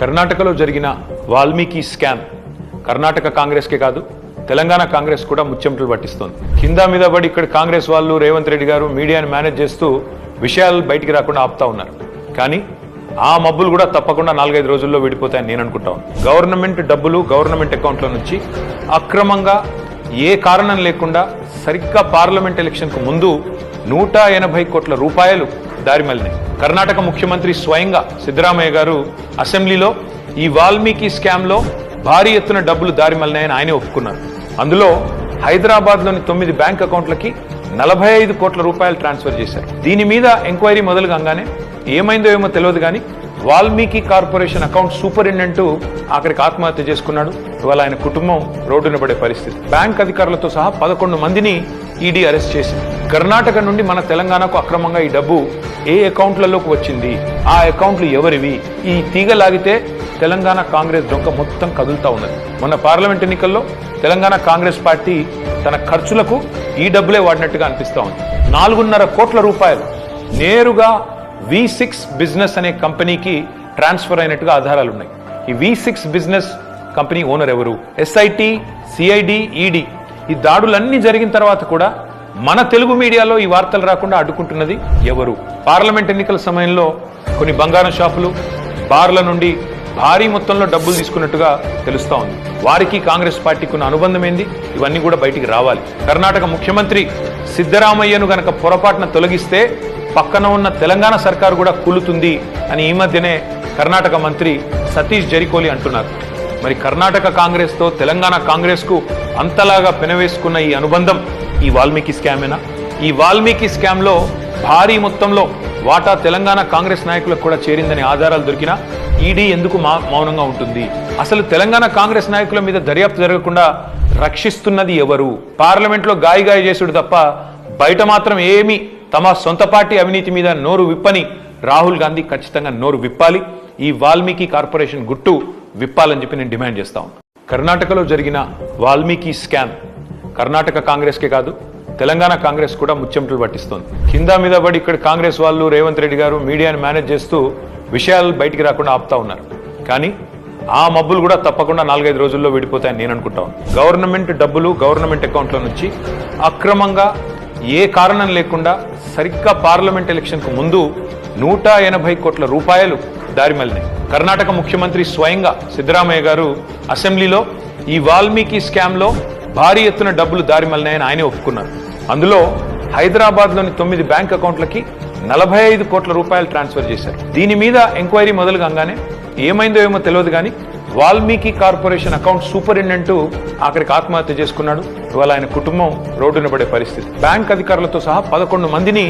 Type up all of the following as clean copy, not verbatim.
కర్ణాటకలో జరిగిన వాల్మీకి స్కామ్ కర్ణాటక కాంగ్రెస్కే కాదు తెలంగాణ కాంగ్రెస్ కూడా ముచ్చెమటలు పట్టిస్తోంది. కింద మీద పడి ఇక్కడ కాంగ్రెస్ వాళ్ళు రేవంత్ రెడ్డి గారు మీడియాని మేనేజ్ చేస్తూ విషయాలు బయటికి రాకుండా ఆపుతా ఉన్నారు. కానీ ఆ మబ్బులు కూడా తప్పకుండా 4-5 రోజుల్లో విడిపోతాయని నేను అనుకుంటాను. గవర్నమెంట్ డబ్బులు గవర్నమెంట్ అకౌంట్ల నుంచి అక్రమంగా ఏ కారణం లేకుండా సరిగ్గా పార్లమెంట్ ఎలక్షన్కు ముందు 180 కోట్ల రూపాయలు దారి మళ్లినాయి. కర్ణాటక ముఖ్యమంత్రి స్వయంగా సిద్ధరామయ్య గారు అసెంబ్లీలో ఈ వాల్మీకి స్కామ్ లో భారీ ఎత్తున డబ్బులు దారి మళ్లినాయని ఆయనే ఒప్పుకున్నారు. అందులో హైదరాబాద్లోని 9 బ్యాంక్ అకౌంట్లకి 45 కోట్ల రూపాయలు ట్రాన్స్ఫర్ చేశారు. దీని మీద ఎంక్వైరీ మొదలు కాగానే ఏమైందో ఏమో తెలియదు కానీ వాల్మీకి కార్పొరేషన్ అకౌంట్ సూపరింటెండెంట్ ఆఖరికి ఆత్మహత్య చేసుకున్నాడు. ఇవాళ ఆయన కుటుంబం రోడ్డున పడే పరిస్థితి. బ్యాంక్ అధికారులతో సహా 11 మందిని ఈడీ అరెస్ట్ చేసింది. కర్ణాటక నుండి మన తెలంగాణకు అక్రమంగా ఈ డబ్బు ఏ అకౌంట్లలోకి వచ్చింది, ఆ అకౌంట్లు ఎవరివి, ఈ తీగ లాగితే తెలంగాణ కాంగ్రెస్ డొంక మొత్తం కదులుతా ఉన్నది. మొన్న పార్లమెంట్ ఎన్నికల్లో తెలంగాణ కాంగ్రెస్ పార్టీ తన ఖర్చులకు ఈ డబ్బులే వాడినట్టుగా అనిపిస్తా ఉంది. 4.5 కోట్ల రూపాయలు నేరుగా V6 బిజినెస్ అనే కంపెనీకి ట్రాన్స్ఫర్ అయినట్టుగా ఆధారాలున్నాయి. ఈ V6 బిజినెస్ కంపెనీ ఓనర్ ఎవరు, SIT, CID, ED ఈ దాడులన్నీ జరిగిన తర్వాత కూడా మన తెలుగు మీడియాలో ఈ వార్తలు రాకుండా అడ్డుకుంటున్నది ఎవరు? పార్లమెంట్ ఎన్నికల సమయంలో కొన్ని బంగారం షాపులు, బార్ల నుండి భారీ మొత్తంలో డబ్బులు తీసుకున్నట్టుగా తెలుస్తా ఉంది. వారికి కాంగ్రెస్ పార్టీకి ఉన్న అనుబంధం ఏంది? ఇవన్నీ కూడా బయటికి రావాలి. కర్ణాటక ముఖ్యమంత్రి సిద్ధరామయ్యను గనక పొరపాటున తొలగిస్తే పక్కన ఉన్న తెలంగాణ సర్కారు కూడా కూలుతుంది అని ఈ మధ్యనే కర్ణాటక మంత్రి సతీష్ జరికోలి అంటున్నారు. మరి కర్ణాటక కాంగ్రెస్ తో తెలంగాణ కాంగ్రెస్ కు అంతలాగా పెనవేసుకున్న ఈ అనుబంధం ఈ వాల్మీకి స్కామేనా? ఈ వాల్మీకి స్కామ్ లో భారీ మొత్తంలో వాటా తెలంగాణ కాంగ్రెస్ నాయకులకు కూడా చేరిందని ఆధారాలు దొరికినా ఈడీ ఎందుకు మౌనంగా ఉంటుంది? అసలు తెలంగాణ కాంగ్రెస్ నాయకుల మీద దర్యాప్తు జరగకుండా రక్షిస్తున్నది ఎవరు? పార్లమెంట్ లో గాయ చేసుడు తప్ప బయట మాత్రం ఏమీ తమ సొంత పార్టీ అవినీతి మీద నోరు విప్పని రాహుల్ గాంధీ ఖచ్చితంగా నోరు విప్పాలి. ఈ వాల్మీకి కార్పొరేషన్ గుట్టు విప్పాలని చెప్పి నేను డిమాండ్ చేస్తాను. కర్ణాటకలో జరిగిన వాల్మీకి స్కామ్ కర్ణాటక కాంగ్రెస్కే కాదు తెలంగాణ కాంగ్రెస్ కూడా ముచ్చెమటలు పట్టిస్తోంది. కింద మీద పడి ఇక్కడ కాంగ్రెస్ వాళ్ళు రేవంత్ రెడ్డి గారు మీడియాని మేనేజ్ చేస్తూ విషయాలు బయటికి రాకుండా ఆపుతా ఉన్నారు. కానీ ఆ మబ్బులు కూడా తప్పకుండా 4-5 రోజుల్లో విడిపోతాయని నేను అనుకుంటాను. గవర్నమెంట్ డబ్బులు గవర్నమెంట్ అకౌంట్ల నుంచి అక్రమంగా ఏ కారణం లేకుండా సరిగ్గా పార్లమెంట్ ఎలక్షన్కు ముందు 180 కోట్ల రూపాయలు దారి మళ్లినాయి. కర్ణాటక ముఖ్యమంత్రి స్వయంగా సిద్ధరామయ్య గారు అసెంబ్లీలో ఈ వాల్మీకి స్కామ్ లో భారీ ఎత్తున డబ్బులు దారి మళ్లినాయని ఆయనే ఒప్పుకున్నారు. అందులో హైదరాబాద్లోని 9 బ్యాంక్ అకౌంట్లకి 45 కోట్ల రూపాయలు ట్రాన్స్ఫర్ చేశారు. దీని మీద ఎంక్వైరీ మొదలు కాగానే ఏమైందో ఏమో తెలియదు కానీ వాల్మీకి కార్పొరేషన్ అకౌంట్ సూపరింటెండెంట్ ఆఖరికి ఆత్మహత్య చేసుకున్నాడు. ఇవాళ ఆయన కుటుంబం రోడ్డున పడే పరిస్థితి. బ్యాంక్ అధికారులతో సహా 11 మందిని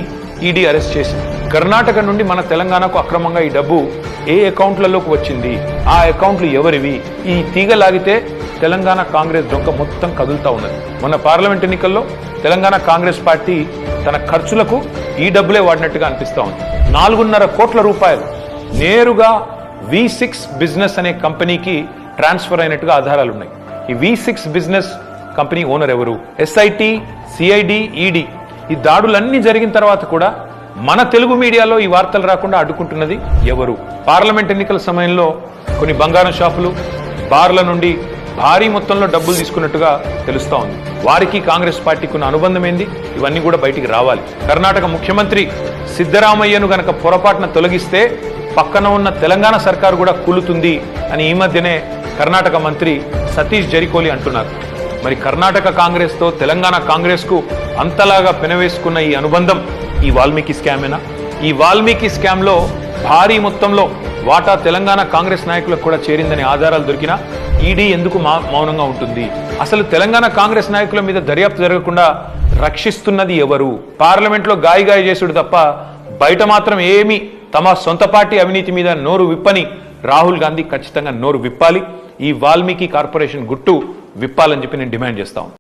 ఈడీ అరెస్ట్ చేసింది. కర్ణాటక నుండి మన తెలంగాణకు అక్రమంగా ఈ డబ్బు ఏ అకౌంట్లలోకి వచ్చింది, ఆ అకౌంట్లు ఎవరివి, ఈ తీగ లాగితే తెలంగాణ కాంగ్రెస్ డొంక మొత్తం కదులుతా ఉన్నది. మొన్న పార్లమెంట్ ఎన్నికల్లో తెలంగాణ కాంగ్రెస్ పార్టీ తన ఖర్చులకు ఈ డబ్బులే వాడినట్టుగా అనిపిస్తా ఉంది. 4.5 కోట్ల రూపాయలు నేరుగా V6 బిజినెస్ అనే కంపెనీకి ట్రాన్స్ఫర్ అయినట్టుగా ఆధారాలున్నాయి. ఈ V6 బిజినెస్ కంపెనీ ఓనర్ ఎవరు, SIT, CID, ED ఈ దాడులన్నీ జరిగిన తర్వాత కూడా మన తెలుగు మీడియాలో ఈ వార్తలు రాకుండా అడ్డుకుంటున్నది ఎవరు? పార్లమెంట్ ఎన్నికల సమయంలో కొన్ని బంగారం షాపులు, బార్ల నుండి భారీ మొత్తంలో డబ్బులు తీసుకున్నట్టుగా తెలుస్తా ఉంది. వారికి కాంగ్రెస్ పార్టీకి ఉన్న అనుబంధం ఏంది? ఇవన్నీ కూడా బయటికి రావాలి. కర్ణాటక ముఖ్యమంత్రి సిద్ధరామయ్యను గనక పొరపాటున తొలగిస్తే పక్కన ఉన్న తెలంగాణ సర్కారు కూడా కూలుతుంది అని ఈ మధ్యనే కర్ణాటక మంత్రి సతీష్ జరికోలి అంటున్నారు. మరి కర్ణాటక కాంగ్రెస్ తో తెలంగాణ కాంగ్రెస్ కు అంతలాగా పెనవేసుకున్న ఈ అనుబంధం ఈ వాల్మీకి స్కామేనా? ఈ వాల్మీకి స్కామ్ లో భారీ మొత్తంలో వాటా తెలంగాణ కాంగ్రెస్ నాయకులకు కూడా చేరిందని ఆధారాలు దొరికినా ఈడీ ఎందుకు మౌనంగా ఉంటుంది? అసలు తెలంగాణ కాంగ్రెస్ నాయకుల మీద దర్యాప్తు జరగకుండా రక్షిస్తున్నది ఎవరు? పార్లమెంట్ లో గాయ చేసుడు తప్ప బయట మాత్రం ఏమీ తమ సొంత పార్టీ అవినీతి మీద నోరు విప్పని రాహుల్ గాంధీ ఖచ్చితంగా నోరు విప్పాలి. ఈ వాల్మీకి కార్పొరేషన్ గుట్టు విప్పాలని చెప్పి నేను డిమాండ్ చేస్తాను.